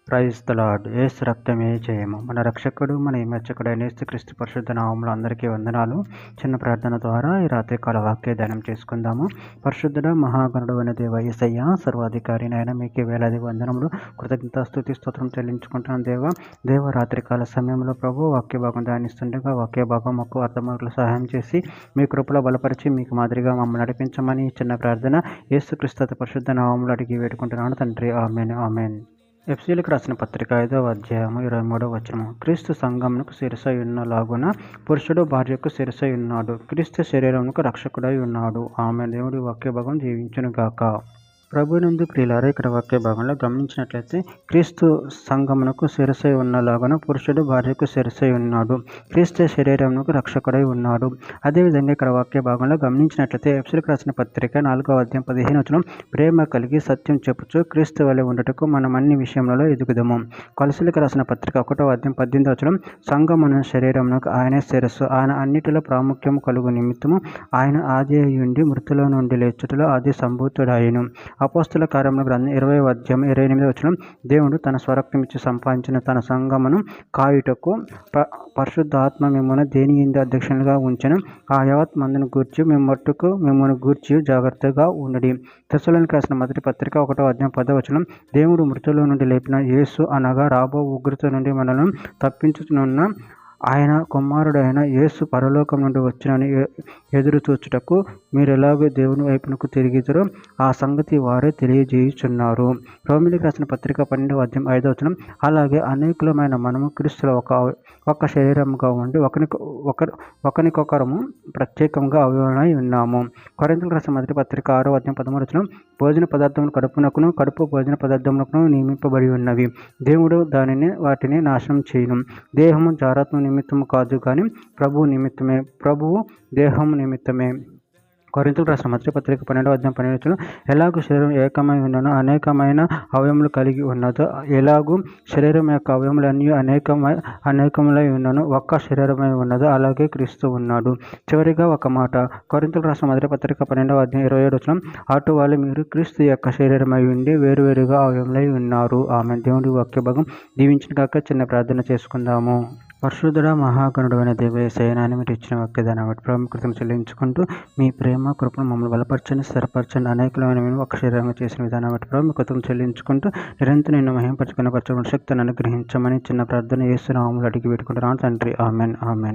Praise the lord. యేసు రక్తమే జయము. మన రక్షకుడు మన విమోచకుడైన యేసుక్రీస్తు పరిశుద్ధ నామములో అందరికీ వందనాలు. చిన్న ప్రార్థన ద్వారా ఈ రాత్రికాల వాక్య ధ్యానం చేసుకుందాము. పరిశుద్ధుడ మహాగణుడు అయిన దేవ యేసయ్య, సర్వాధికారి అయిన మీకే వేలాది వందనములు, కృతజ్ఞత స్తుతి స్తోత్రం చెల్లించుకుంటున్నాను. దేవ రాత్రికాల సమయంలో ప్రభు వాక్య భాగం ధ్యానిస్తుండగా వాక్య భాగం మాకు అర్థమవులు సహాయం చేసి మీ కృపలో బలపరిచి మీకు మాదిరిగా మమ్మల్ని నడిపించమని చిన్న ప్రార్థన యేసుక్రీస్తు పరిశుద్ధ నామములో అడిగి వేడుకుంటున్నాను తండ్రి. ఆమేన్ ఆమేన్. ఎఫెసీయులకు రాసిన పత్రిక 5వ అధ్యాయము 23వ వచనము. క్రీస్తు సంఘమునకు శిరసై ఉన్నలాగున పురుషుడు భార్యకు శిరసై ఉన్నాడు. క్రీస్తు శరీరమునకు రక్షకుడై ఉన్నాడు. ఆమె దేవుడి వాక్య భాగం దీవించునుగాక. ప్రభునందు ప్రియులారా, ఇక్కడ వాక్య భాగంలో గమనించినట్లయితే క్రీస్తు సంఘమునకు శిరసై ఉన్నలాగున పురుషుడు భార్యకు శిరసై ఉన్నాడు. క్రీస్తు శరీరమునకు రక్షకుడై ఉన్నాడు. అదేవిధంగా ఇక్కడ వాక్య భాగంలో గమనించినట్లయితే ఎఫెసీయులకు రాసిన పత్రిక 4వ అధ్యాయం 15వ వచనం, ప్రేమ కలిగి సత్యం చెప్పుచు క్రీస్తు వలె ఉండుటకు మనం అన్ని విషయములలో ఎదుగుదము. కొలసీలకు రాసిన పత్రిక 1వ అధ్యాయం 18వ వచనం, సంఘమున శరీరమునకు ఆయనే శిరస్సు, ఆయన అన్నిటిలో ప్రాముఖ్యము కలుగు నిమిత్తము ఆయన ఆది అయ్యుండి మృతుల నుండి లేచుటలో ఆది సంభూతుడాయెను. అపోస్తల కార్యముల గ్రంథం 20వ అధ్యాయం 28వ వచనం, దేవుడు తన స్వరక్తమిచ్చి సంపాదించిన తన సంఘమును కాయుటకు పరిశుద్ధాత్మ మిమ్మల్ని దేని యందు అధ్యక్షులుగా ఉంచెను. ఆ యావత్ మందును గూర్చి మిమ్మల్ని గూర్చి జాగ్రత్తగా ఉండడి. తెస్సలోనికీయులకు రాసిన మొదటి పత్రిక 1వ అధ్యాయం 10వ వచనం, దేవుడు మృతుల నుండి లేపిన యేసు అనగా రాబో ఉగ్రత నుండి మనల్ని తప్పించుచున్న ఆయన కుమారుడైన యేసు పరలోకం నుండి వచ్చినని ఎదురు చూచుటకు మీరు ఎలాగో దేవుని వైపునకు తిరిగిద్దరో ఆ సంగతి వారే తెలియజేయుచున్నారు. రోమీయులకు రాసిన పత్రిక 12వ అధ్యాయం 5వ వచనం, అలాగే అనేకులమైన మనము క్రీస్తులో ఒక శరీరముగా ఉండి ఒకరికొకరము ప్రత్యేకంగా అవయవమై ఉన్నాము. కొరింథీయులకు రాసిన మొదటి పత్రిక 6వ అధ్యాయం 13వ వచనం, భోజన పదార్థములు కడుపునకును కడుపు భోజన పదార్థములకు నియమింపబడి ఉన్నవి. దేవుడు వాటిని నాశనం చేయును. దేహము జారత్వం నిమిత్తము కాదు కానీ ప్రభువు నిమిత్తమే, ప్రభువు దేహము నిమిత్తమే. కొరింథీయులకు రాసిన మొదటి పత్రిక 12వ అధ్యాయం 12వ వచనం, ఎలాగూ శరీరం ఏకమై ఉన్ననో అనేకమైన అవయములు కలిగి ఉన్నదో, ఎలాగూ శరీరం యొక్క అవయములన్నీ అనేకములై ఉన్ననో ఒక్క శరీరమై ఉన్నదో అలాగే క్రీస్తు ఉన్నాడు. చివరిగా ఒక మాట, కొరింథీయులకు రాసిన మొదటి పత్రిక 12వ అధ్యాయం 27వ వచనం, అటు వాళ్ళు మీరు క్రీస్తు యొక్క శరీరమై ఉండి వేరువేరుగా అవయములై ఉన్నారు. ఆమె దేవుడి వాక్య భాగం దీవించుగాక. చిన్న ప్రార్థన చేసుకుందాము. పరిశుద్ధుడ మహాగణుడు అయిన దేవ యేసయ్య, మీరు ఇచ్చిన వాక్యదాన్ని బట్టి ప్రాముఖ్యతను చెల్లించుకుంటూ మీ ప్రేమ కృపను మమ్మల్ని బలపరచండి, స్థిరపరచండి. అనేకమైన మేము ఒక శరీరంగా చేసిన విధానం బట్టి ప్రాముఖ్యతను చెల్లించుకుంటూ నిరంతరం నిన్ను మహింపరచుకున్న శక్తిని అనుగ్రహించమని చిన్న ప్రార్థన యేసు నామములో అడిగి పెట్టుకుంటున్నాను తండ్రి. Amen amen.